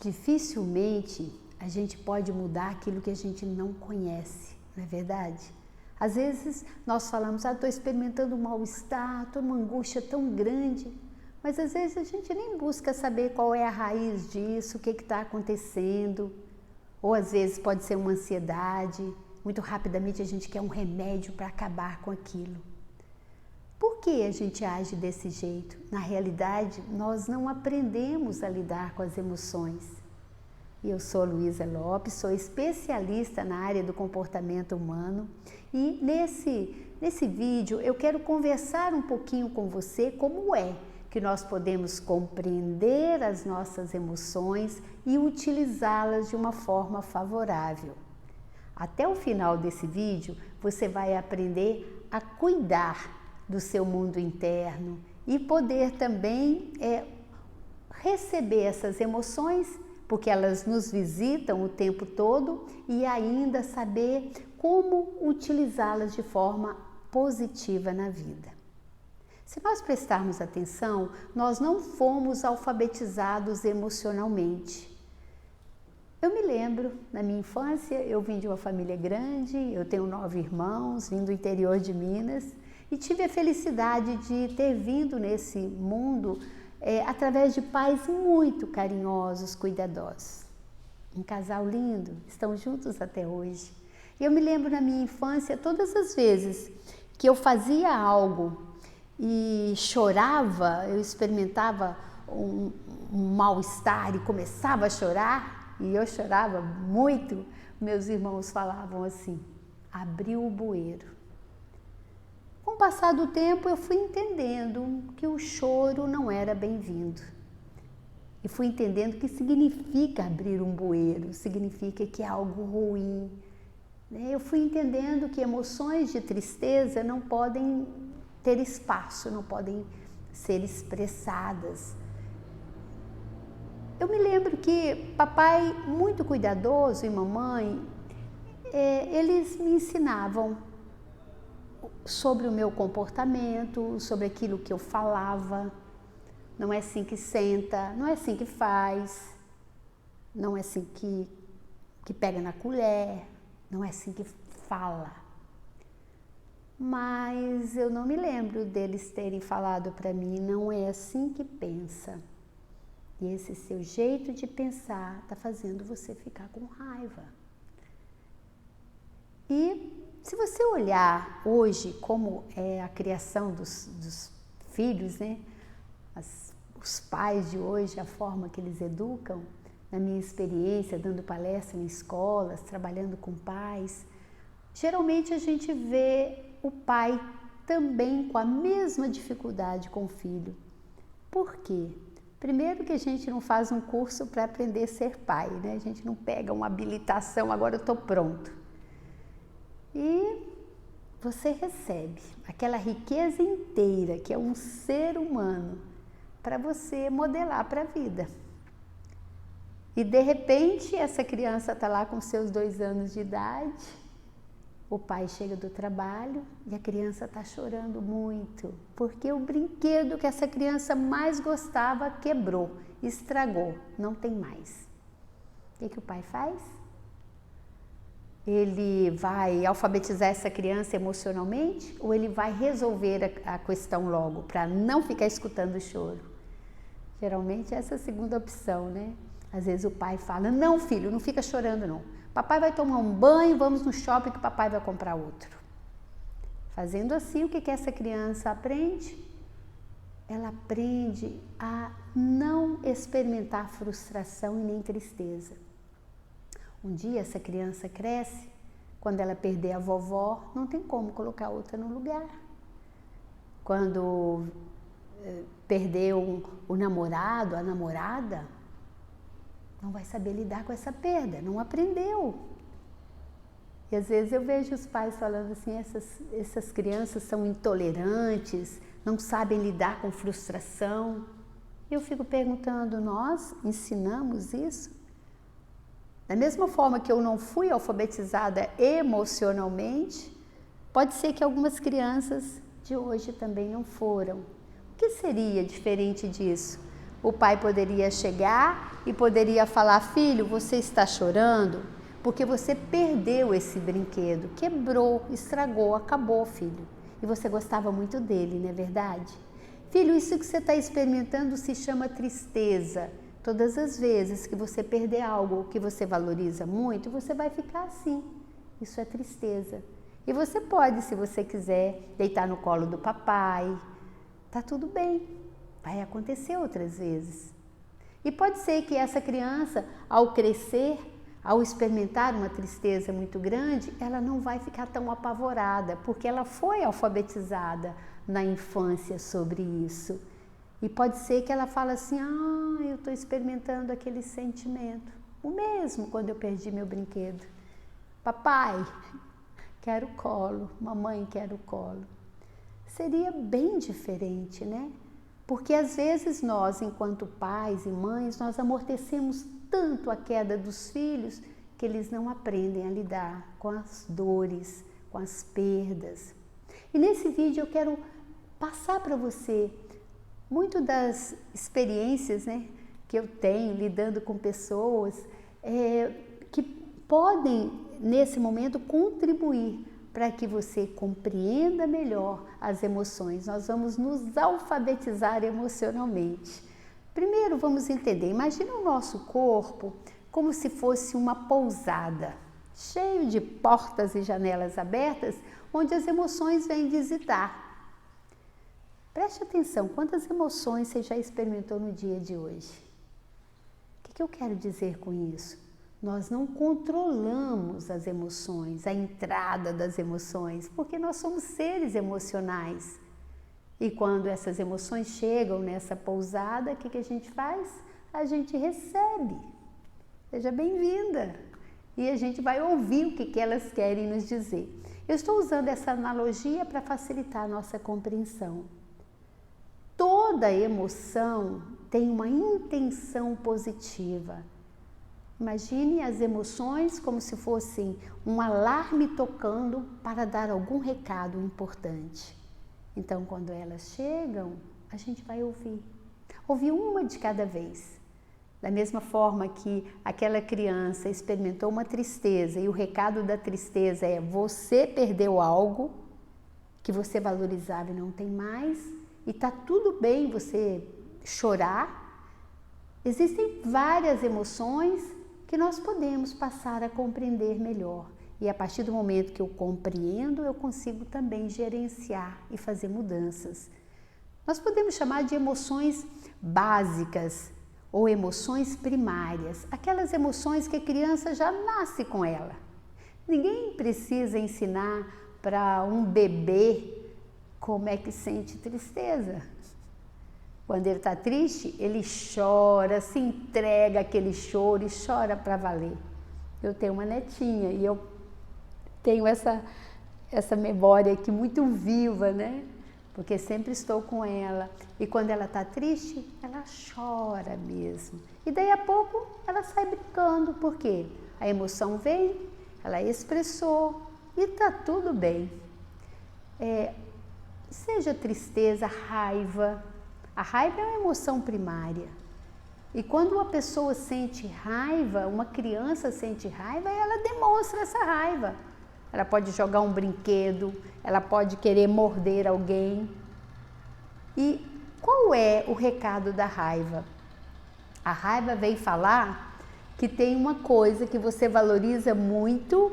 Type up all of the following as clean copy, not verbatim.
Dificilmente a gente pode mudar aquilo que a gente não conhece, não é verdade? Às vezes nós falamos, estou experimentando um mal-estar, estou numa angústia tão grande, mas às vezes a gente nem busca saber qual é a raiz disso, o que está acontecendo, ou às vezes pode ser uma ansiedade, muito rapidamente a gente quer um remédio para acabar com aquilo. Por que a gente age desse jeito? Na realidade, nós não aprendemos a lidar com as emoções. Eu sou Luísa Lopes, sou especialista na área do comportamento humano e nesse vídeo eu quero conversar um pouquinho com você como é que nós podemos compreender as nossas emoções e utilizá-las de uma forma favorável. Até o final desse vídeo você vai aprender a cuidar do seu mundo interno e poder também receber essas emoções, porque elas nos visitam o tempo todo, e ainda saber como utilizá-las de forma positiva na vida. Se nós prestarmos atenção, nós não fomos alfabetizados emocionalmente. Eu me lembro, na minha infância, eu vim de uma família grande, eu tenho 9 irmãos, vim do interior de Minas, e tive a felicidade de ter vindo nesse mundo através de pais muito carinhosos, cuidadosos. Um casal lindo, estão juntos até hoje. E eu me lembro na minha infância, todas as vezes que eu fazia algo e chorava, eu experimentava um mal-estar e começava a chorar, e eu chorava muito, meus irmãos falavam assim, abriu o bueiro. Com o passar do tempo, eu fui entendendo que o choro não era bem-vindo. E fui entendendo que significa abrir um bueiro, significa que é algo ruim. Eu fui entendendo que emoções de tristeza não podem ter espaço, não podem ser expressadas. Eu me lembro que papai, muito cuidadoso, e mamãe, eles me ensinavam sobre o meu comportamento, sobre aquilo que eu falava. Não é assim que senta, não é assim que faz, não é assim que pega na colher, não é assim que fala. Mas eu não me lembro deles terem falado para mim, não é assim que pensa. E esse seu jeito de pensar está fazendo você ficar com raiva. E se você olhar hoje como é a criação dos filhos, né? Os pais de hoje, a forma que eles educam, na minha experiência, dando palestra em escolas, trabalhando com pais, geralmente a gente vê o pai também com a mesma dificuldade com o filho. Por quê? Primeiro que a gente não faz um curso para aprender a ser pai, né? A gente não pega uma habilitação, agora eu estou pronto. E você recebe aquela riqueza inteira que é um ser humano para você modelar para a vida. E de repente essa criança está lá com seus 2 anos de idade, o pai chega do trabalho e a criança está chorando muito, porque o brinquedo que essa criança mais gostava quebrou, estragou, não tem mais. O que o pai faz? Ele vai alfabetizar essa criança emocionalmente ou ele vai resolver a questão logo, para não ficar escutando o choro? Geralmente essa é a segunda opção, né? Às vezes o pai fala, não filho, não fica chorando não. Papai vai tomar um banho, vamos no shopping que papai vai comprar outro. Fazendo assim, o que essa criança aprende? Ela aprende a não experimentar frustração e nem tristeza. Um dia essa criança cresce, quando ela perder a vovó, não tem como colocar outra no lugar. Quando perdeu o namorado, a namorada, não vai saber lidar com essa perda, não aprendeu. E às vezes eu vejo os pais falando assim, essas crianças são intolerantes, não sabem lidar com frustração. Eu fico perguntando, nós ensinamos isso? Da mesma forma que eu não fui alfabetizada emocionalmente, pode ser que algumas crianças de hoje também não foram. O que seria diferente disso? o pai poderia chegar e poderia falar: filho, você está chorando porque você perdeu esse brinquedo, quebrou, estragou, acabou, filho. E você gostava muito dele, não é verdade? Filho, isso que você está experimentando se chama tristeza. Todas as vezes que você perder algo que você valoriza muito, você vai ficar assim. Isso é tristeza. E você pode, se você quiser, deitar no colo do papai. Tá tudo bem. Vai acontecer outras vezes. E pode ser que essa criança, ao crescer, ao experimentar uma tristeza muito grande, ela não vai ficar tão apavorada, porque ela foi alfabetizada na infância sobre isso. E pode ser que ela fale assim: eu estou experimentando aquele sentimento, o mesmo quando eu perdi meu brinquedo. Papai, quero colo, mamãe, quero colo. Seria bem diferente, né? Porque às vezes nós, enquanto pais e mães, nós amortecemos tanto a queda dos filhos que eles não aprendem a lidar com as dores, com as perdas. E nesse vídeo eu quero passar para você muito das experiências, né, que eu tenho lidando com pessoas que podem, nesse momento, contribuir para que você compreenda melhor as emoções. Nós vamos nos alfabetizar emocionalmente. Primeiro vamos entender, imagina o nosso corpo como se fosse uma pousada, cheio de portas e janelas abertas, onde as emoções vêm visitar. Preste atenção, quantas emoções você já experimentou no dia de hoje? O que eu quero dizer com isso? Nós não controlamos as emoções, a entrada das emoções, porque nós somos seres emocionais. E quando essas emoções chegam nessa pousada, o que a gente faz? A gente recebe. Seja bem-vinda. E a gente vai ouvir o que elas querem nos dizer. Eu estou usando essa analogia para facilitar a nossa compreensão. Toda emoção tem uma intenção positiva. Imagine as emoções como se fossem um alarme tocando para dar algum recado importante. Então, quando elas chegam, a gente vai ouvir. Ouvir uma de cada vez. Da mesma forma que aquela criança experimentou uma tristeza e o recado da tristeza é: você perdeu algo que você valorizava e não tem mais, e está tudo bem você chorar. Existem várias emoções que nós podemos passar a compreender melhor. E a partir do momento que eu compreendo, eu consigo também gerenciar e fazer mudanças. Nós podemos chamar de emoções básicas ou emoções primárias, aquelas emoções que a criança já nasce com ela. Ninguém precisa ensinar para um bebê como é que sente tristeza. Quando ele está triste, ele chora, se entrega àquele choro e chora para valer. Eu tenho uma netinha e eu tenho essa memória aqui muito viva, né? Porque sempre estou com ela. E quando ela está triste, ela chora mesmo. E daí a pouco ela sai brincando. Por quê? A emoção vem, ela expressou e está tudo bem. Seja tristeza, raiva. A raiva é uma emoção primária. E quando uma pessoa sente raiva, uma criança sente raiva, ela demonstra essa raiva. Ela pode jogar um brinquedo, ela pode querer morder alguém. E qual é o recado da raiva? A raiva vem falar que tem uma coisa que você valoriza muito,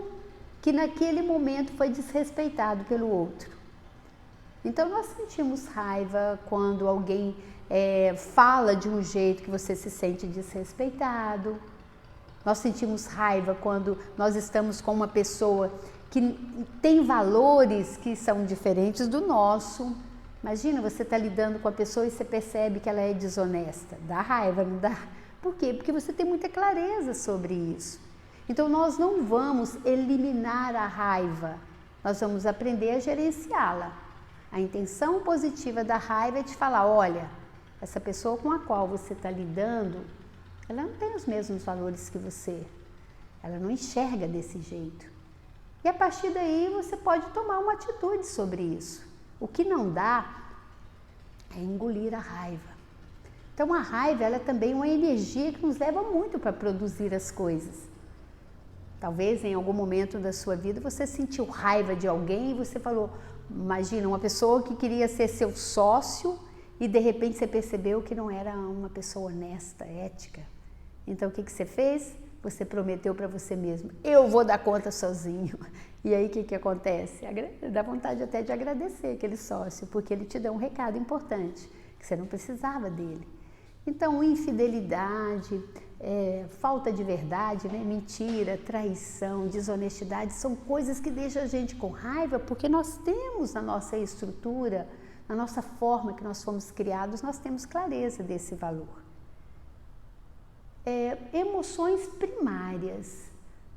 que naquele momento foi desrespeitado pelo outro. Então nós sentimos raiva quando alguém fala de um jeito que você se sente desrespeitado. Nós sentimos raiva quando nós estamos com uma pessoa que tem valores que são diferentes do nosso. Imagina, você está lidando com a pessoa e você percebe que ela é desonesta. Dá raiva, não dá? Por quê? Porque você tem muita clareza sobre isso. Então nós não vamos eliminar a raiva, nós vamos aprender a gerenciá-la. A intenção positiva da raiva é de falar: olha, essa pessoa com a qual você está lidando, ela não tem os mesmos valores que você. Ela não enxerga desse jeito. E a partir daí você pode tomar uma atitude sobre isso. O que não dá é engolir a raiva. Então a raiva, ela é também uma energia que nos leva muito para produzir as coisas. Talvez em algum momento da sua vida você sentiu raiva de alguém e você falou, imagina, uma pessoa que queria ser seu sócio e de repente você percebeu que não era uma pessoa honesta, ética. Então o que você fez? Você prometeu para você mesmo, eu vou dar conta sozinho. E aí o que acontece? Dá vontade até de agradecer aquele sócio, porque ele te deu um recado importante, que você não precisava dele. Então, infidelidade, falta de verdade, né? Mentira, traição, desonestidade, são coisas que deixam a gente com raiva, porque nós temos na nossa estrutura, na nossa forma que nós fomos criados, nós temos clareza desse valor. Emoções primárias.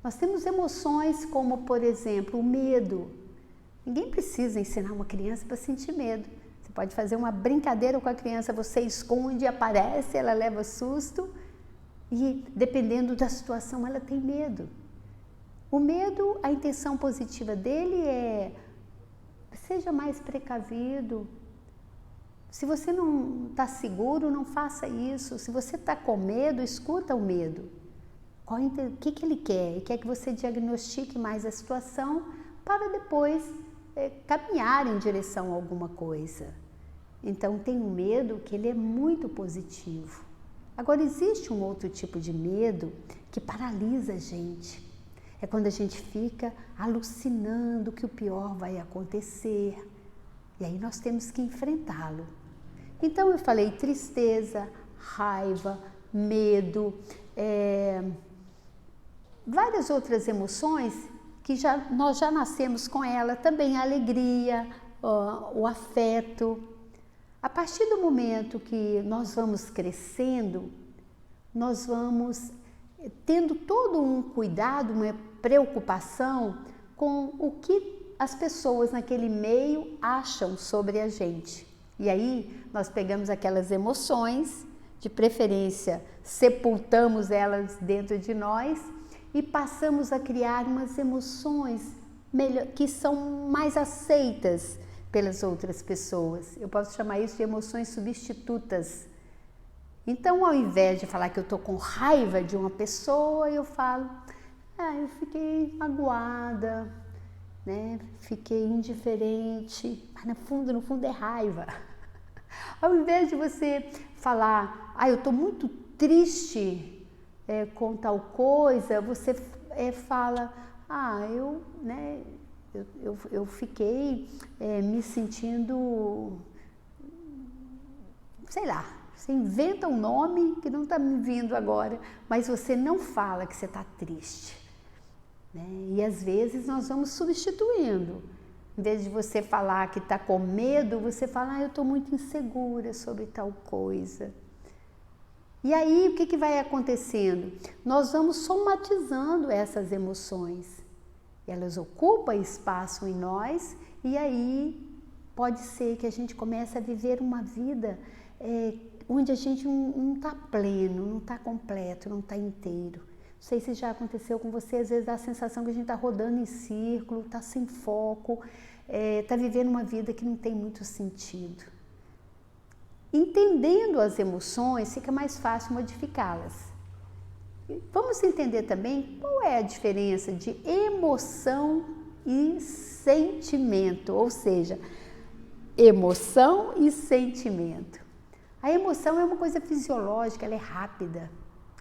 Nós temos emoções como, por exemplo, o medo. Ninguém precisa ensinar uma criança para sentir medo. Você pode fazer uma brincadeira com a criança, você esconde, aparece, ela leva susto e, dependendo da situação, ela tem medo. O medo, a intenção positiva dele é seja mais precavido. Se você não está seguro, não faça isso. Se você está com medo, escuta o medo. O que ele quer? Ele quer que você diagnostique mais a situação para depois caminhar em direção a alguma coisa. Então tem um medo que ele é muito positivo. Agora existe um outro tipo de medo que paralisa a gente. É quando a gente fica alucinando que o pior vai acontecer. E aí nós temos que enfrentá-lo. Então eu falei tristeza, raiva, medo, várias outras emoções que nós já nascemos com ela, também a alegria, o afeto. A partir do momento que nós vamos crescendo, nós vamos tendo todo um cuidado, uma preocupação com o que as pessoas naquele meio acham sobre a gente. E aí nós pegamos aquelas emoções, de preferência sepultamos elas dentro de nós e passamos a criar umas emoções que são mais aceitas pelas outras pessoas. Eu posso chamar isso de emoções substitutas. Então, ao invés de falar que eu estou com raiva de uma pessoa, eu falo, eu fiquei magoada, né? Fiquei indiferente, mas no fundo é raiva. Ao invés de você falar, eu estou muito triste com tal coisa, você fala, eu fiquei me sentindo, sei lá, você inventa um nome que não está me vindo agora, mas você não fala que você está triste. Né? E às vezes nós vamos substituindo. Em vez de você falar que está com medo, você fala, eu estou muito insegura sobre tal coisa. E aí, o que vai acontecendo? Nós vamos somatizando essas emoções. Elas ocupam espaço em nós e aí pode ser que a gente comece a viver uma vida onde a gente não está pleno, não está completo, não está inteiro. Não sei se já aconteceu com você, às vezes dá a sensação que a gente está rodando em círculo, está sem foco, está vivendo uma vida que não tem muito sentido. Entendendo as emoções, fica mais fácil modificá-las. Vamos entender também qual é a diferença de emoção e sentimento, ou seja, emoção e sentimento. A emoção é uma coisa fisiológica, ela é rápida.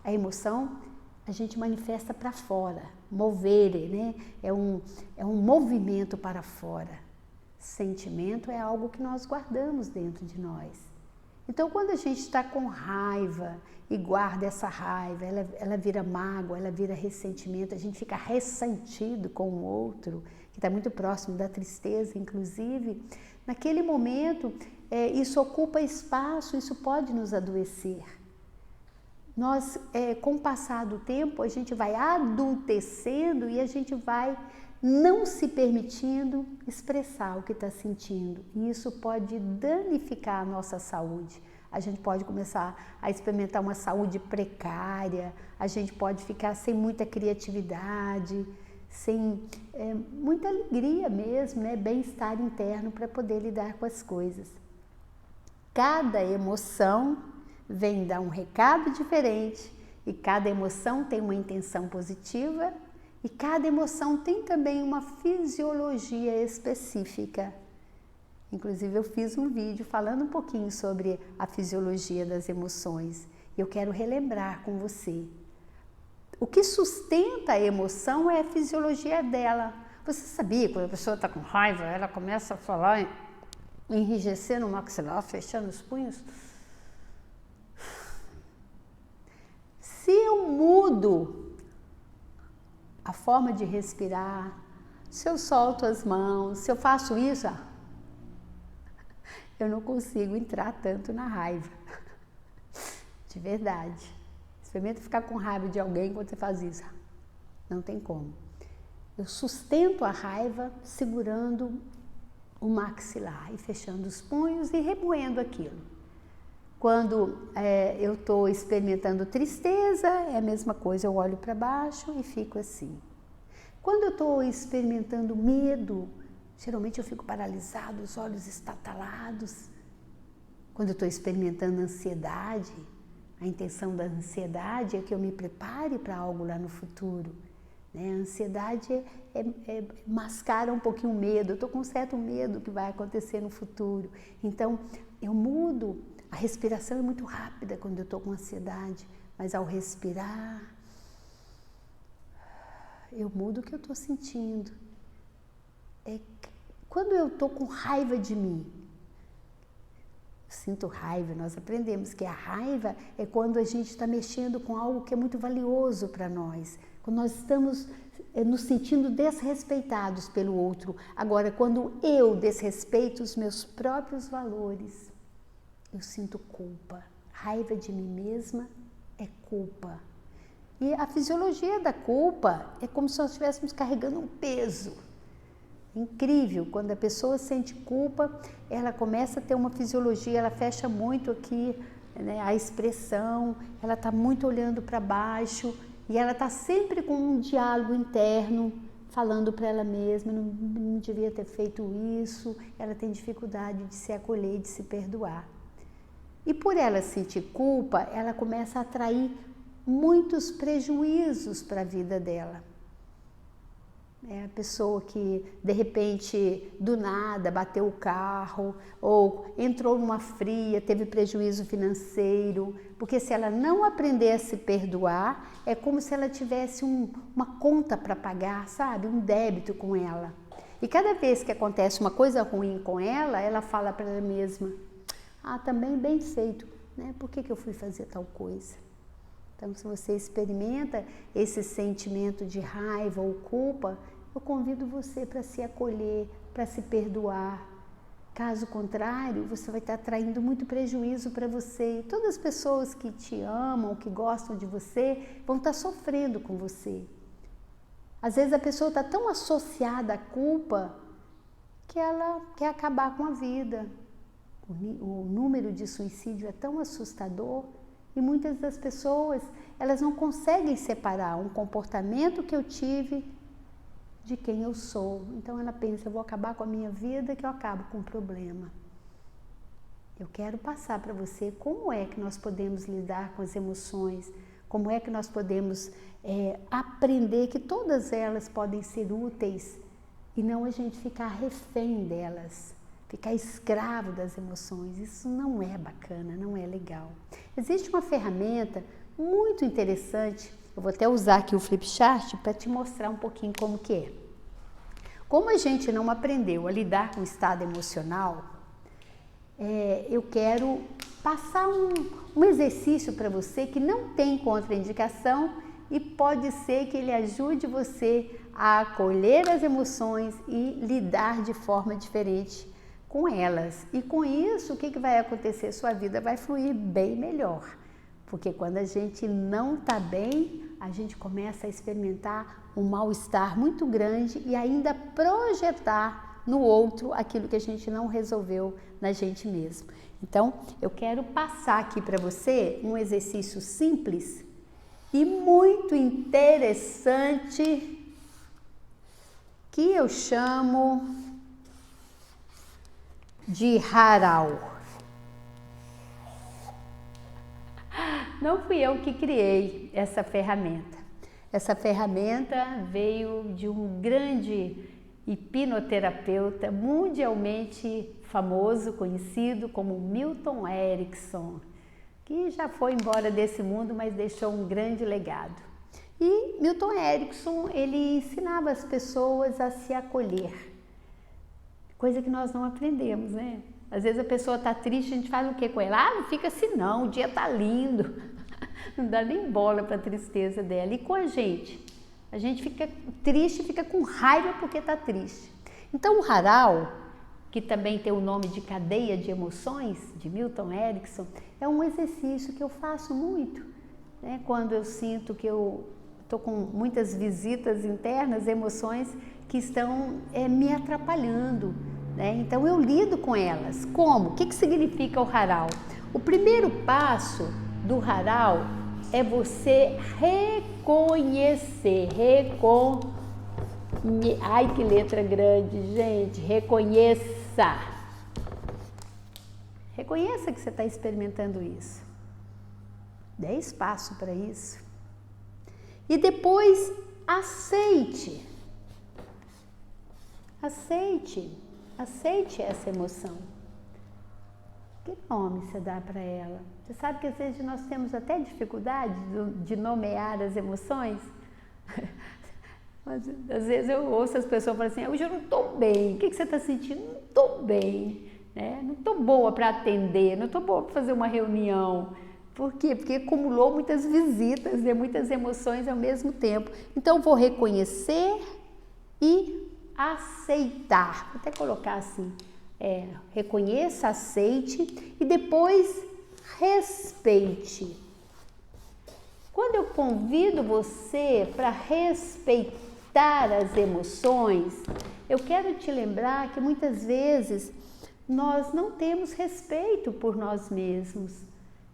A emoção a gente manifesta para fora, movere, né? É um movimento para fora. Sentimento é algo que nós guardamos dentro de nós. Então, quando a gente está com raiva e guarda essa raiva, ela vira mágoa, ela vira ressentimento, a gente fica ressentido com o outro, que está muito próximo da tristeza, inclusive. Naquele momento, isso ocupa espaço, isso pode nos adoecer. Nós, com o passar do tempo, a gente vai adultecendo e a gente vai não se permitindo expressar o que está sentindo. E isso pode danificar a nossa saúde. A gente pode começar a experimentar uma saúde precária, a gente pode ficar sem muita criatividade, sem muita alegria mesmo, né? Bem-estar interno para poder lidar com as coisas. Cada emoção vem dar um recado diferente e cada emoção tem uma intenção positiva e cada emoção tem também uma fisiologia específica. Inclusive eu fiz um vídeo falando um pouquinho sobre a fisiologia das emoções e eu quero relembrar com você. O que sustenta a emoção é a fisiologia dela. Você sabia que quando a pessoa está com raiva, ela começa a falar, enrijecendo o maxilar, fechando os punhos? Se eu mudo a forma de respirar, se eu solto as mãos, se eu faço isso, eu não consigo entrar tanto na raiva. De verdade. Experimenta ficar com raiva de alguém quando você faz isso. Não tem como. Eu sustento a raiva segurando o maxilar e fechando os punhos e remoendo aquilo. Quando eu estou experimentando tristeza, é a mesma coisa, eu olho para baixo e fico assim. Quando eu estou experimentando medo, geralmente eu fico paralisado, os olhos estatalados. Quando eu estou experimentando ansiedade, a intenção da ansiedade é que eu me prepare para algo lá no futuro. Né? A ansiedade mascara um pouquinho o medo, eu estou com um certo medo que vai acontecer no futuro. Então, eu mudo, a respiração é muito rápida quando eu estou com ansiedade, mas ao respirar, eu mudo o que eu estou sentindo. Quando eu estou com raiva de mim, sinto raiva, nós aprendemos que a raiva é quando a gente está mexendo com algo que é muito valioso para nós, quando nós estamos nos sentindo desrespeitados pelo outro. Agora, quando eu desrespeito os meus próprios valores, eu sinto culpa. Raiva de mim mesma é culpa. E a fisiologia da culpa é como se nós estivéssemos carregando um peso. Incrível, quando a pessoa sente culpa, ela começa a ter uma fisiologia, ela fecha muito aqui, né, a expressão, ela está muito olhando para baixo e ela está sempre com um diálogo interno, falando para ela mesma, não devia ter feito isso, ela tem dificuldade de se acolher, de se perdoar. E por ela sentir culpa, ela começa a atrair muitos prejuízos para a vida dela. É a pessoa que, de repente, do nada, bateu o carro ou entrou numa fria, teve prejuízo financeiro, porque se ela não aprender a se perdoar, é como se ela tivesse uma conta para pagar, sabe? Um débito com ela. E cada vez que acontece uma coisa ruim com ela, ela fala para ela mesma, também bem feito, né? Por que eu fui fazer tal coisa? Então, se você experimenta esse sentimento de raiva ou culpa, eu convido você para se acolher, para se perdoar. Caso contrário, você vai estar traindo muito prejuízo para você. E todas as pessoas que te amam, que gostam de você, vão estar sofrendo com você. Às vezes a pessoa está tão associada à culpa que ela quer acabar com a vida. O número de suicídio é tão assustador. E muitas das pessoas, elas não conseguem separar um comportamento que eu tive de quem eu sou. Então ela pensa, eu vou acabar com a minha vida que eu acabo com o problema. Eu quero passar para você como é que nós podemos lidar com as emoções, como é que nós podemos aprender que todas elas podem ser úteis e não a gente ficar refém delas. Ficar escravo das emoções, isso não é bacana, não é legal. Existe uma ferramenta muito interessante, eu vou até usar aqui o Flipchart para te mostrar um pouquinho como que é. Como a gente não aprendeu a lidar com o estado emocional, eu quero passar um exercício para você que não tem contraindicação e pode ser que ele ajude você a acolher as emoções e lidar de forma diferente com elas. E com isso, o que vai acontecer? Sua vida vai fluir bem melhor. Porque quando a gente não está bem, a gente começa a experimentar um mal-estar muito grande e ainda projetar no outro aquilo que a gente não resolveu na gente mesmo. Então, eu quero passar aqui para você um exercício simples e muito interessante que eu chamo de Haral. Não fui eu que criei essa ferramenta. Essa ferramenta veio de um grande hipnoterapeuta mundialmente famoso, conhecido como Milton Erickson, que já foi embora desse mundo, mas deixou um grande legado. E Milton Erickson, ele ensinava as pessoas a se acolher, coisa que nós não aprendemos, né? Às vezes a pessoa está triste, a gente faz o que com ela? Ah, não fica assim não, o dia tá lindo. Não dá nem bola para a tristeza dela. E com a gente fica triste, fica com raiva porque está triste. Então o Haral, que também tem o nome de cadeia de emoções, de Milton Erickson, é um exercício que eu faço muito, né? Quando eu sinto que eu estou com muitas visitas internas, emoções que estão me atrapalhando, né? Então eu lido com elas. Como? O que significa o Haral? O primeiro passo do Haral é você reconhecer, ai que letra grande, gente, reconheça. Reconheça que você está experimentando isso. 10 passos para isso. E depois aceite. Aceite essa emoção. Que nome você dá para ela? Você sabe que às vezes nós temos até dificuldade de nomear as emoções? Mas, às vezes eu ouço as pessoas falando assim, hoje eu não estou bem, o que você está sentindo? Não estou bem, né? Não estou boa para atender, não estou boa para fazer uma reunião. Por quê? Porque acumulou muitas visitas, né? Muitas emoções ao mesmo tempo. Então vou reconhecer e aceitar. Vou até colocar assim, reconheça, aceite e depois respeite. Quando eu convido você para respeitar as emoções, eu quero te lembrar que muitas vezes nós não temos respeito por nós mesmos.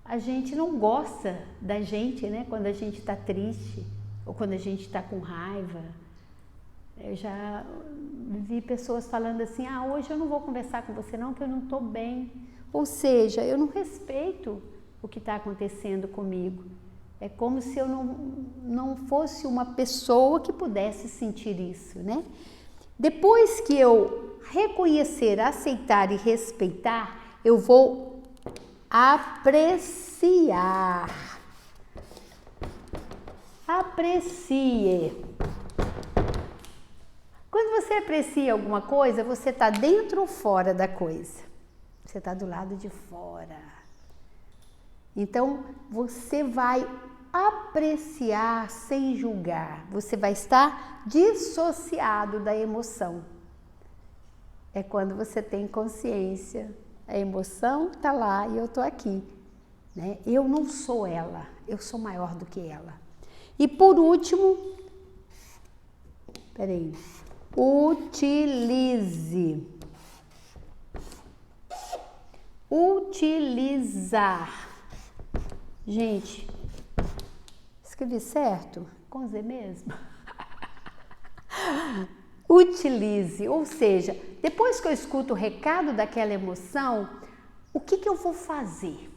A gente não gosta da gente, né? Quando a gente está triste ou quando a gente está com raiva. Eu já vi pessoas falando assim, hoje eu não vou conversar com você não, que eu não estou bem. Ou seja, eu não respeito o que está acontecendo comigo. É como se eu não fosse uma pessoa que pudesse sentir isso, né? Depois que eu reconhecer, aceitar e respeitar, eu vou apreciar. Aprecie. Quando você aprecia alguma coisa, você está dentro ou fora da coisa? Você está do lado de fora. Então, você vai apreciar sem julgar. Você vai estar dissociado da emoção. É quando você tem consciência. A emoção está lá e eu estou aqui, né? Eu não sou ela, eu sou maior do que ela. E por último, utilize. Utilizar. Gente, escrevi certo? Com Z mesmo? Utilize, ou seja, depois que eu escuto o recado daquela emoção, o que eu vou fazer?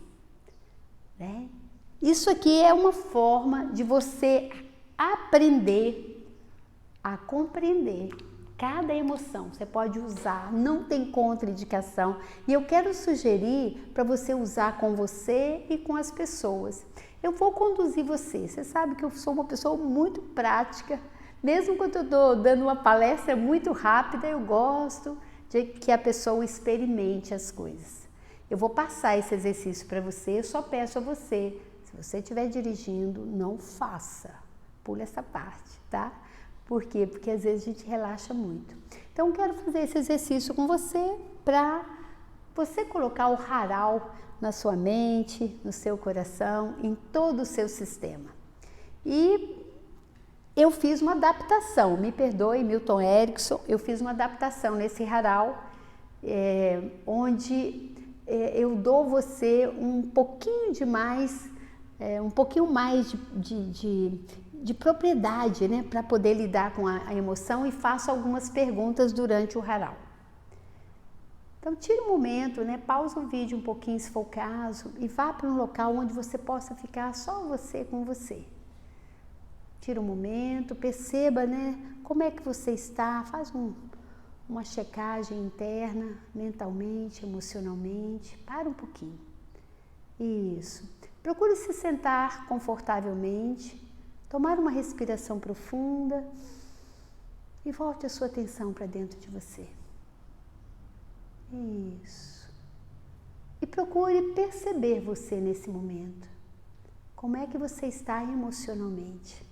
Né? Isso aqui é uma forma de você aprender a compreender cada emoção. Você pode usar, não tem contraindicação. E eu quero sugerir para você usar com você e com as pessoas. Eu vou conduzir você. Você sabe que eu sou uma pessoa muito prática. Mesmo quando eu estou dando uma palestra muito rápida, eu gosto de que a pessoa experimente as coisas. Eu vou passar esse exercício para você, eu só peço a você, se você estiver dirigindo, não faça. Pula essa parte, tá? Por quê? Porque às vezes a gente relaxa muito. Então, eu quero fazer esse exercício com você para você colocar o Haral na sua mente, no seu coração, em todo o seu sistema. E eu fiz uma adaptação, me perdoe, Milton Erickson, eu fiz uma adaptação nesse Haral, onde eu dou você um pouquinho mais de propriedade, né, para poder lidar com a emoção e faço algumas perguntas durante o Haral. Então tira um momento, né? Pausa o vídeo um pouquinho se for o caso e vá para um local onde você possa ficar só você com você. Tira um momento, perceba, né? Como é que você está, faz uma checagem interna, mentalmente, emocionalmente, para um pouquinho. Isso. Procure se sentar confortavelmente, tomar uma respiração profunda e volte a sua atenção para dentro de você. Isso. E procure perceber você nesse momento. Como é que você está emocionalmente?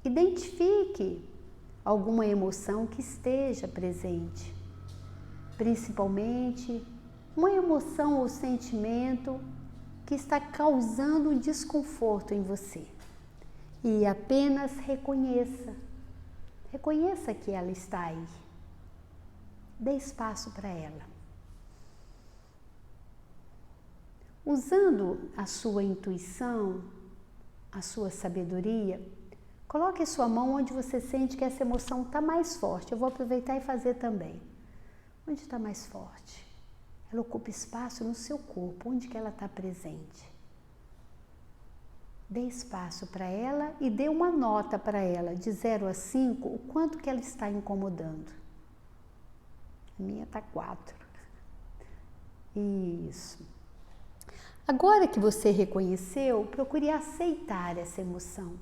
Identifique alguma emoção que esteja presente, principalmente uma emoção ou sentimento que está causando um desconforto em você. E apenas reconheça que ela está aí. Dê espaço para ela. Usando a sua intuição, a sua sabedoria, coloque a sua mão onde você sente que essa emoção está mais forte. Eu vou aproveitar e fazer também. Onde está mais forte? Ela ocupa espaço no seu corpo, onde que ela está presente. Dê espaço para ela e dê uma nota para ela, de 0 a 5, o quanto que ela está incomodando. A minha está 4. Isso. Agora que você reconheceu, procure aceitar essa emoção.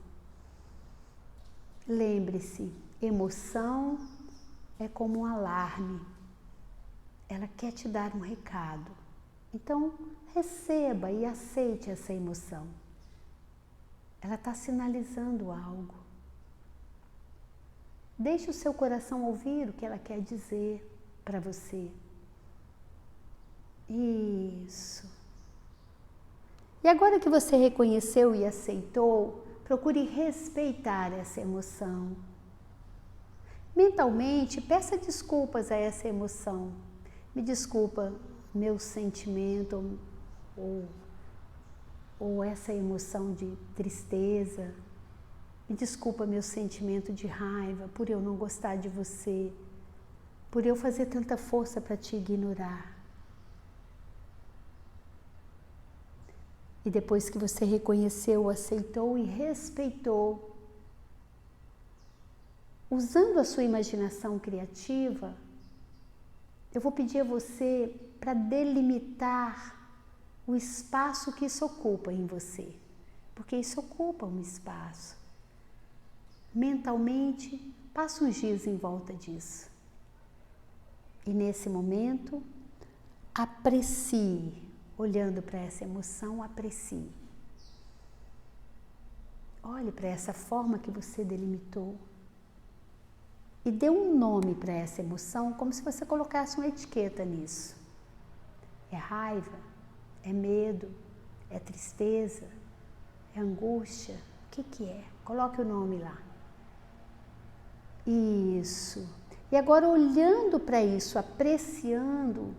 Lembre-se, emoção é como um alarme. Ela quer te dar um recado. Então, receba e aceite essa emoção. Ela está sinalizando algo. Deixe o seu coração ouvir o que ela quer dizer para você. Isso. E agora que você reconheceu e aceitou, procure respeitar essa emoção. Mentalmente, peça desculpas a essa emoção. Me desculpa meu sentimento ou essa emoção de tristeza. Me desculpa meu sentimento de raiva por eu não gostar de você, por eu fazer tanta força para te ignorar. E depois que você reconheceu, aceitou e respeitou, usando a sua imaginação criativa, eu vou pedir a você para delimitar o espaço que isso ocupa em você, porque isso ocupa um espaço. Mentalmente, passa uns dias em volta disso. E nesse momento, aprecie, olhando para essa emoção, aprecie. Olhe para essa forma que você delimitou e dê um nome para essa emoção, como se você colocasse uma etiqueta nisso. É raiva? É medo? É tristeza? É angústia? O que é? Coloque o nome lá. Isso. E agora, olhando para isso, apreciando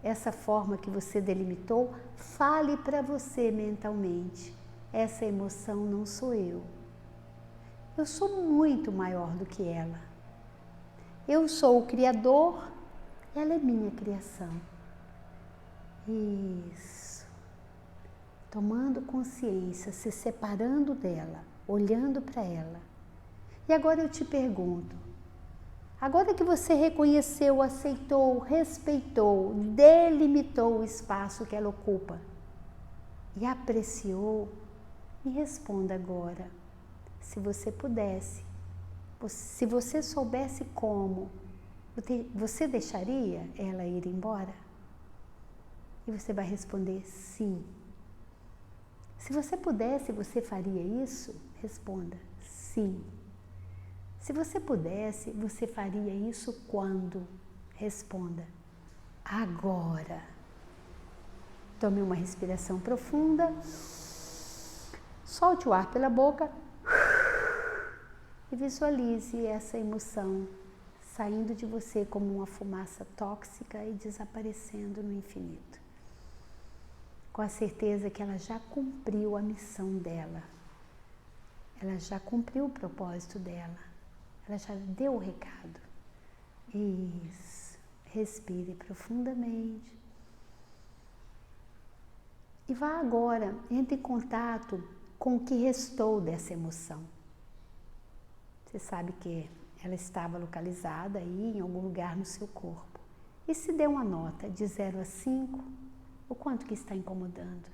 essa forma que você delimitou, fale para você mentalmente: essa emoção não sou eu. Eu sou muito maior do que ela. Eu sou o Criador, ela é minha criação. Isso. Tomando consciência, se separando dela, olhando para ela. E agora eu te pergunto, agora que você reconheceu, aceitou, respeitou, delimitou o espaço que ela ocupa e apreciou, me responda agora, se você pudesse, se você soubesse como, você deixaria ela ir embora? E você vai responder sim. Se você pudesse, você faria isso? Responda sim. Se você pudesse, você faria isso quando? Responda agora. Tome uma respiração profunda, solte o ar pela boca e visualize essa emoção saindo de você como uma fumaça tóxica e desaparecendo no infinito. Com a certeza que ela já cumpriu a missão dela, ela já cumpriu o propósito dela, ela já deu o recado. Isso. Respire profundamente. E vá agora, entre em contato com o que restou dessa emoção. Você sabe que ela estava localizada aí em algum lugar no seu corpo. E se dê uma nota de 0 a 5, o quanto que está incomodando?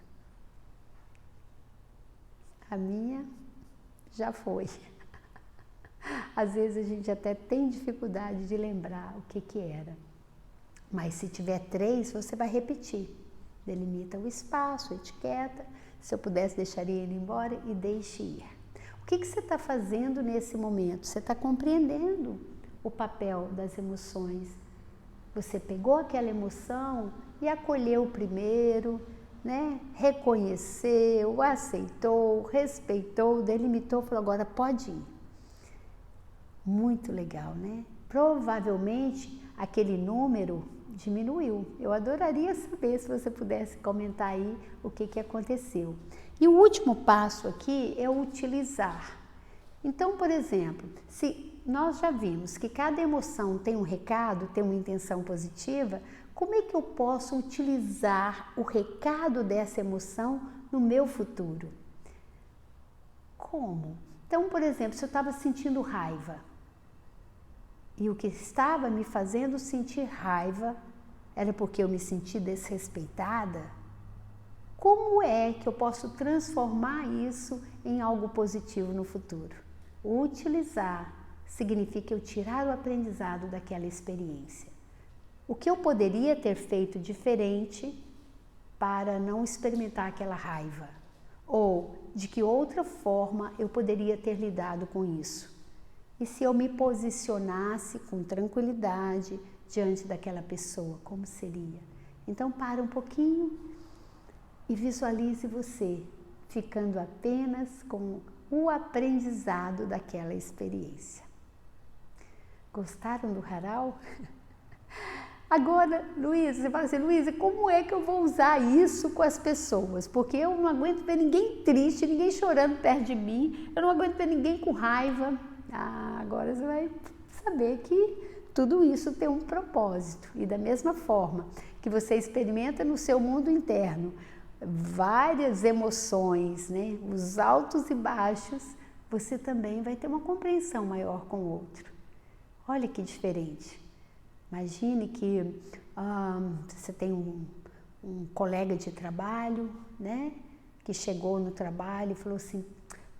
A minha já foi. Às vezes a gente até tem dificuldade de lembrar o que era. Mas se tiver 3, você vai repetir. Delimita o espaço, a etiqueta. Se eu pudesse, deixaria ele embora e deixe ir. O que você está fazendo nesse momento? Você está compreendendo o papel das emoções. Você pegou aquela emoção e acolheu primeiro, né? Reconheceu, aceitou, respeitou, delimitou, falou, agora pode ir. Muito legal, né? Provavelmente aquele número diminuiu. Eu adoraria saber se você pudesse comentar aí o que aconteceu. E o último passo aqui é utilizar. Então, por exemplo, se nós já vimos que cada emoção tem um recado, tem uma intenção positiva, como é que eu posso utilizar o recado dessa emoção no meu futuro? Como? Então, por exemplo, se eu estava sentindo raiva, e o que estava me fazendo sentir raiva era porque eu me senti desrespeitada, como é que eu posso transformar isso em algo positivo no futuro? Utilizar significa eu tirar o aprendizado daquela experiência. O que eu poderia ter feito diferente para não experimentar aquela raiva? Ou de que outra forma eu poderia ter lidado com isso? E se eu me posicionasse com tranquilidade diante daquela pessoa, como seria? Então, para um pouquinho e visualize você ficando apenas com o aprendizado daquela experiência. Gostaram do Haral? Agora, Luísa, você fala assim, Luísa, como é que eu vou usar isso com as pessoas? Porque eu não aguento ver ninguém triste, ninguém chorando perto de mim, eu não aguento ver ninguém com raiva. Agora você vai saber que tudo isso tem um propósito. E da mesma forma que você experimenta no seu mundo interno várias emoções, né? Os altos e baixos, você também vai ter uma compreensão maior com o outro. Olha que diferente. Imagine que você tem um colega de trabalho, né? Que chegou no trabalho e falou assim,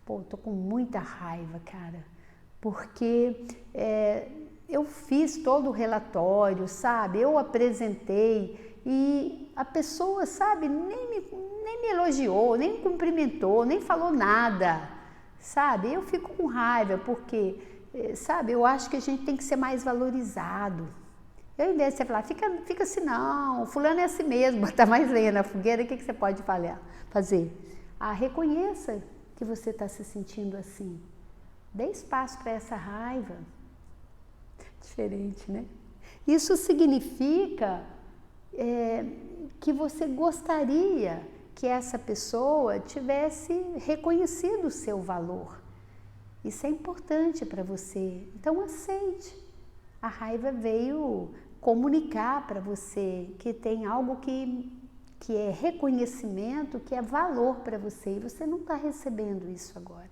pô, tô com muita raiva, cara, porque eu fiz todo o relatório, sabe? Eu apresentei e a pessoa, sabe, nem me elogiou, nem me cumprimentou, nem falou nada, sabe? Eu fico com raiva porque, sabe, eu acho que a gente tem que ser mais valorizado. Eu, ao invés de você falar, fica assim não, fulano é assim mesmo, botar mais lenha na fogueira, o que você pode fazer? Reconheça que você está se sentindo assim. Dê espaço para essa raiva. Diferente, né? Isso significa que você gostaria que essa pessoa tivesse reconhecido o seu valor. Isso é importante para você. Então, aceite. A raiva veio comunicar para você que tem algo que é reconhecimento, que é valor para você, e você não está recebendo isso agora.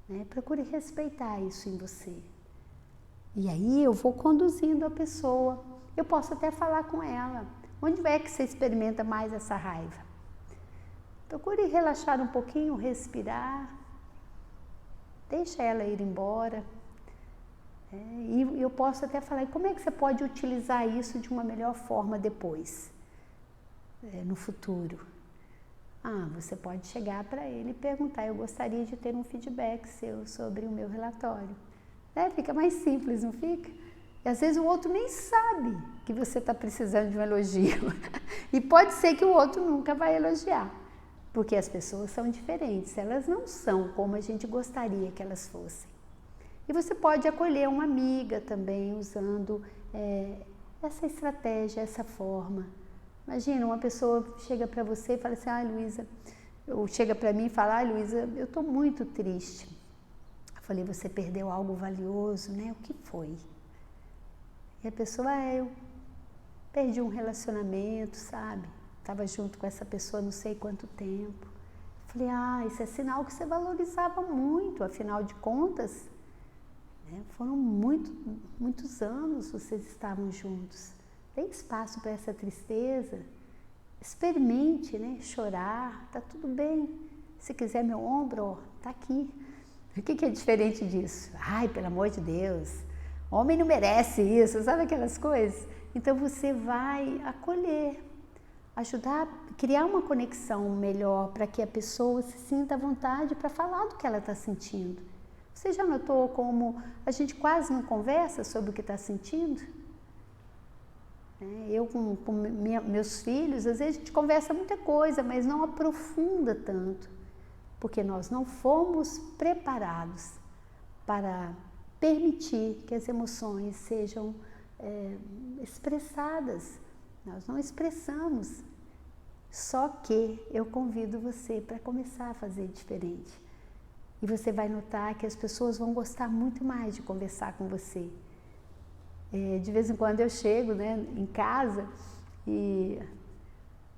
Né? Procure respeitar isso em você. E aí eu vou conduzindo a pessoa. Eu posso até falar com ela. Onde é que você experimenta mais essa raiva? Procure relaxar um pouquinho, respirar. Deixa ela ir embora. E eu posso até falar, e como é que você pode utilizar isso de uma melhor forma depois, no futuro? Você pode chegar para ele e perguntar, eu gostaria de ter um feedback seu sobre o meu relatório. Fica mais simples, não fica? E às vezes o outro nem sabe que você está precisando de um elogio. E pode ser que o outro nunca vai elogiar, porque as pessoas são diferentes, elas não são como a gente gostaria que elas fossem. E você pode acolher uma amiga também usando essa estratégia, essa forma. Imagina, uma pessoa chega para você e fala assim, Luísa, ou chega para mim e fala, Luísa, eu estou muito triste. Eu falei, você perdeu algo valioso, né? O que foi? E a pessoa, eu perdi um relacionamento, sabe? Estava junto com essa pessoa não sei quanto tempo. Falei, isso é sinal que você valorizava muito, afinal de contas, né? Foram muitos anos vocês estavam juntos. Tem espaço para essa tristeza? Experimente, né? Chorar, tá tudo bem. Se quiser meu ombro, ó, tá aqui. O que é diferente disso? Ai, pelo amor de Deus, homem não merece isso, sabe aquelas coisas? Então você vai acolher, ajudar a criar uma conexão melhor para que a pessoa se sinta à vontade para falar do que ela está sentindo. Você já notou como a gente quase não conversa sobre o que está sentindo? Eu com meus filhos, às vezes a gente conversa muita coisa, mas não aprofunda tanto, porque nós não fomos preparados para permitir que as emoções sejam expressadas. Nós não expressamos. Só que eu convido você para começar a fazer diferente. E você vai notar que as pessoas vão gostar muito mais de conversar com você. De vez em quando eu chego, né, em casa e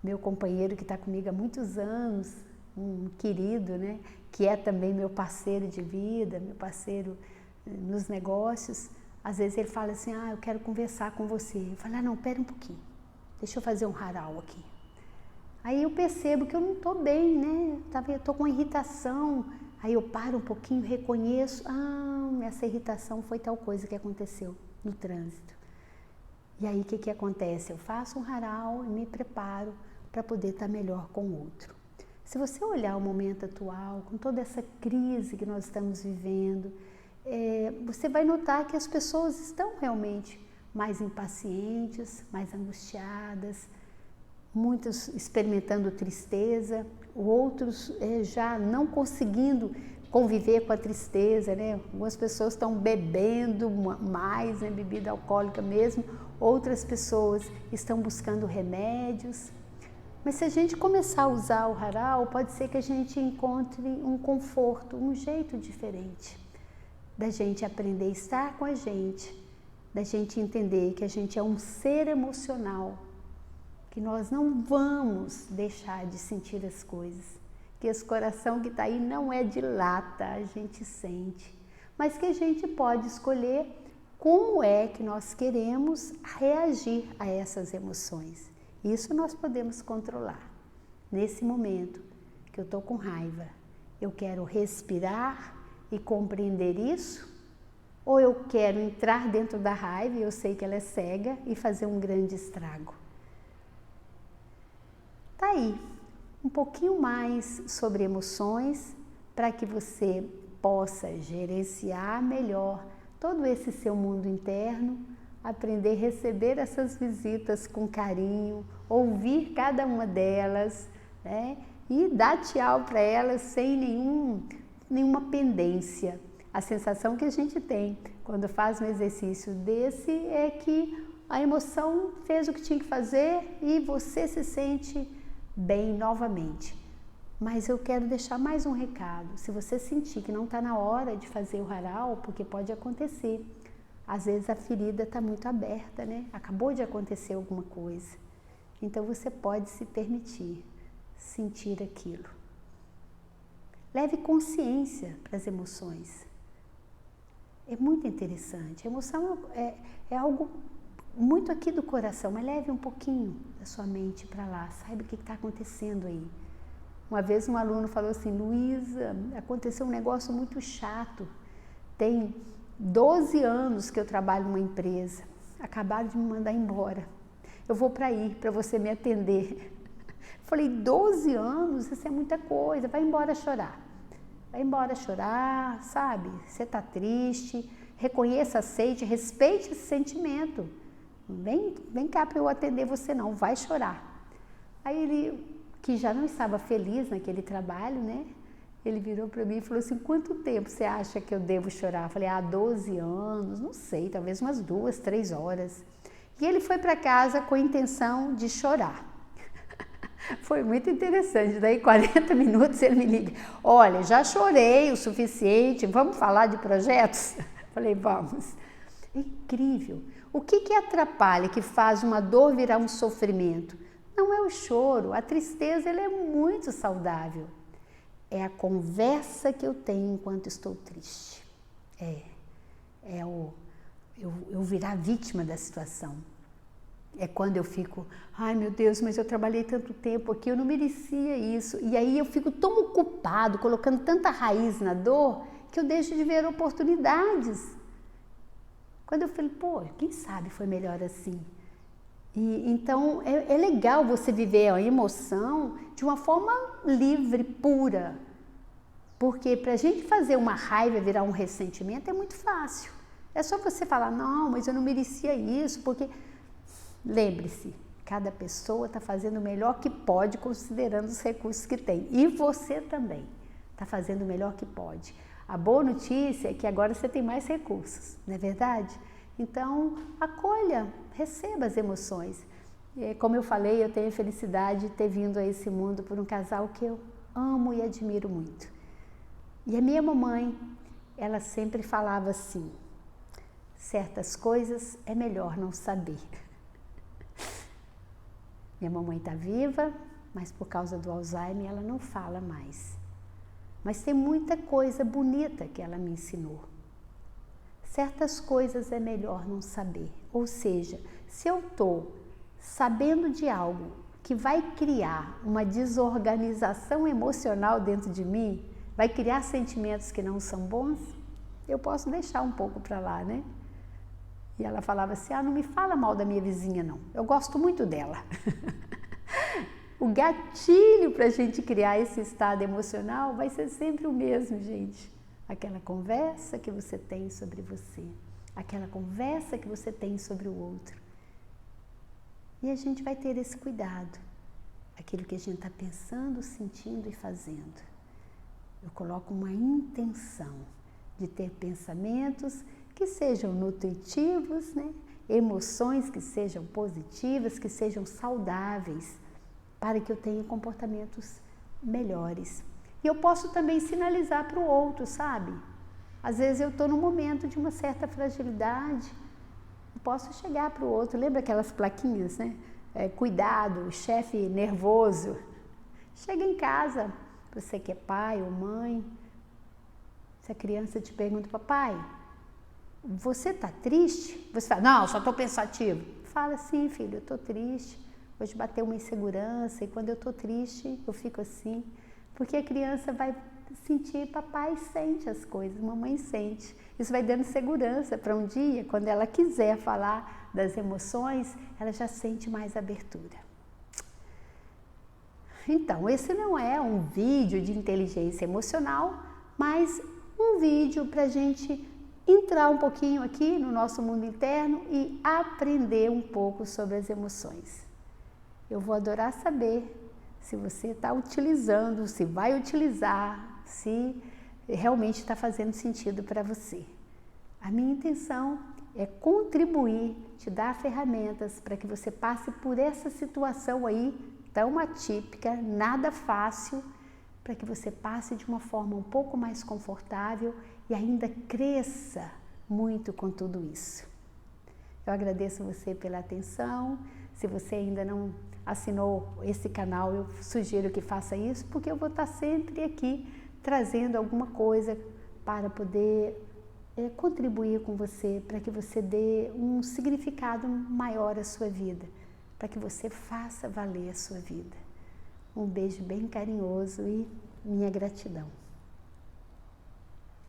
meu companheiro que está comigo há muitos anos, um querido, né, que é também meu parceiro de vida, meu parceiro nos negócios, às vezes ele fala assim, eu quero conversar com você. Eu falo, não, pera um pouquinho, deixa eu fazer um haral aqui. Aí eu percebo que eu não estou bem, né, eu estou com irritação. Aí eu paro um pouquinho, reconheço, essa irritação foi tal coisa que aconteceu no trânsito. E aí o que acontece? Eu faço um haral e me preparo para poder estar melhor com o outro. Se você olhar o momento atual, com toda essa crise que nós estamos vivendo, você vai notar que as pessoas estão realmente mais impacientes, mais angustiadas, muitos experimentando tristeza, outros já não conseguindo conviver com a tristeza, né? Algumas pessoas estão bebendo mais, né? Bebida alcoólica mesmo, outras pessoas estão buscando remédios. Mas se a gente começar a usar o haral, pode ser que a gente encontre um conforto, um jeito diferente da gente aprender a estar com a gente, da gente entender que a gente é um ser emocional, que nós não vamos deixar de sentir as coisas, que esse coração que está aí não é de lata, a gente sente, mas que a gente pode escolher como é que nós queremos reagir a essas emoções. Isso nós podemos controlar. Nesse momento que eu estou com raiva, eu quero respirar e compreender isso, ou eu quero entrar dentro da raiva, e eu sei que ela é cega, e fazer um grande estrago. Tá aí, um pouquinho mais sobre emoções, para que você possa gerenciar melhor todo esse seu mundo interno, aprender a receber essas visitas com carinho, ouvir cada uma delas, né? E dar tchau para elas sem nenhuma pendência. A sensação que a gente tem quando faz um exercício desse é que a emoção fez o que tinha que fazer e você se sente bem novamente. Mas eu quero deixar mais um recado. Se você sentir que não está na hora de fazer o haral, porque pode acontecer. Às vezes a ferida está muito aberta, né? Acabou de acontecer alguma coisa. Então você pode se permitir sentir aquilo. Leve consciência para as emoções. É muito interessante. A emoção é algo muito aqui do coração, mas leve um pouquinho da sua mente para lá. Saiba o que está acontecendo aí. Uma vez um aluno falou assim, Luísa, aconteceu um negócio muito chato. Tem 12 anos que eu trabalho numa empresa. Acabaram de me mandar embora. Eu vou para aí, para você me atender. Falei, 12 anos? Isso é muita coisa. Vai embora chorar. Vai embora chorar, sabe? Você está triste. Reconheça, aceite, respeite esse sentimento. Vem cá para eu atender você não. Vai chorar. Aí ele, que já não estava feliz naquele trabalho, né? Ele virou para mim e falou assim, quanto tempo você acha que eu devo chorar? Eu falei, 12 anos, não sei, talvez umas 2, 3 horas. E ele foi para casa com a intenção de chorar. Foi muito interessante, daí 40 minutos ele me liga, olha, já chorei o suficiente, vamos falar de projetos? Eu falei, vamos. É incrível, O que atrapalha, que faz uma dor virar um sofrimento? Não é o choro, a tristeza ela é muito saudável. É a conversa que eu tenho enquanto estou triste. Eu virar vítima da situação. É quando eu fico, ai meu Deus, mas eu trabalhei tanto tempo aqui, eu não merecia isso. E aí eu fico tão ocupado, colocando tanta raiz na dor, que eu deixo de ver oportunidades. Quando eu falei, pô, quem sabe foi melhor assim. E então é legal você viver a emoção de uma forma livre, pura. Porque para a gente fazer uma raiva virar um ressentimento é muito fácil. É só você falar, não, mas eu não merecia isso, porque... Lembre-se, cada pessoa está fazendo o melhor que pode, considerando os recursos que tem. E você também está fazendo o melhor que pode. A boa notícia é que agora você tem mais recursos, não é verdade? Então, acolha, receba as emoções. Como eu falei, eu tenho a felicidade de ter vindo a esse mundo por um casal que eu amo e admiro muito. E a minha mamãe, ela sempre falava assim, certas coisas é melhor não saber. Minha mamãe está viva, mas por causa do Alzheimer ela não fala mais. Mas tem muita coisa bonita que ela me ensinou. Certas coisas é melhor não saber. Ou seja, se eu estou sabendo de algo que vai criar uma desorganização emocional dentro de mim, vai criar sentimentos que não são bons, eu posso deixar um pouco para lá, né? E ela falava assim, não me fala mal da minha vizinha não, eu gosto muito dela. O gatilho para a gente criar esse estado emocional vai ser sempre o mesmo, gente. Aquela conversa que você tem sobre você, aquela conversa que você tem sobre o outro. E a gente vai ter esse cuidado, aquilo que a gente está pensando, sentindo e fazendo. Eu coloco uma intenção de ter pensamentos que sejam nutritivos, né? Emoções que sejam positivas, que sejam saudáveis, para que eu tenha comportamentos melhores. E eu posso também sinalizar para o outro, sabe? Às vezes eu estou num momento de uma certa fragilidade, eu posso chegar para o outro, lembra aquelas plaquinhas, né? Cuidado, chefe nervoso. Chega em casa, você que é pai ou mãe, se a criança te pergunta, papai, você está triste? Você fala, não, só estou pensativo. Fala, sim, filho, eu estou triste. Hoje bateu uma insegurança e quando eu estou triste, eu fico assim. Porque a criança vai sentir, papai sente as coisas, mamãe sente. Isso vai dando segurança para um dia, quando ela quiser falar das emoções, ela já sente mais abertura. Então, esse não é um vídeo de inteligência emocional, mas um vídeo para a gente entrar um pouquinho aqui no nosso mundo interno e aprender um pouco sobre as emoções. Eu vou adorar saber se você está utilizando, se vai utilizar, se realmente está fazendo sentido para você. A minha intenção é contribuir, te dar ferramentas para que você passe por essa situação aí tão atípica, nada fácil, para que você passe de uma forma um pouco mais confortável e ainda cresça muito com tudo isso. Eu agradeço você pela atenção. Se você ainda não assinou esse canal, eu sugiro que faça isso, porque eu vou estar sempre aqui trazendo alguma coisa para poder contribuir com você, para que você dê um significado maior à sua vida, para que você faça valer a sua vida. Um beijo bem carinhoso e minha gratidão.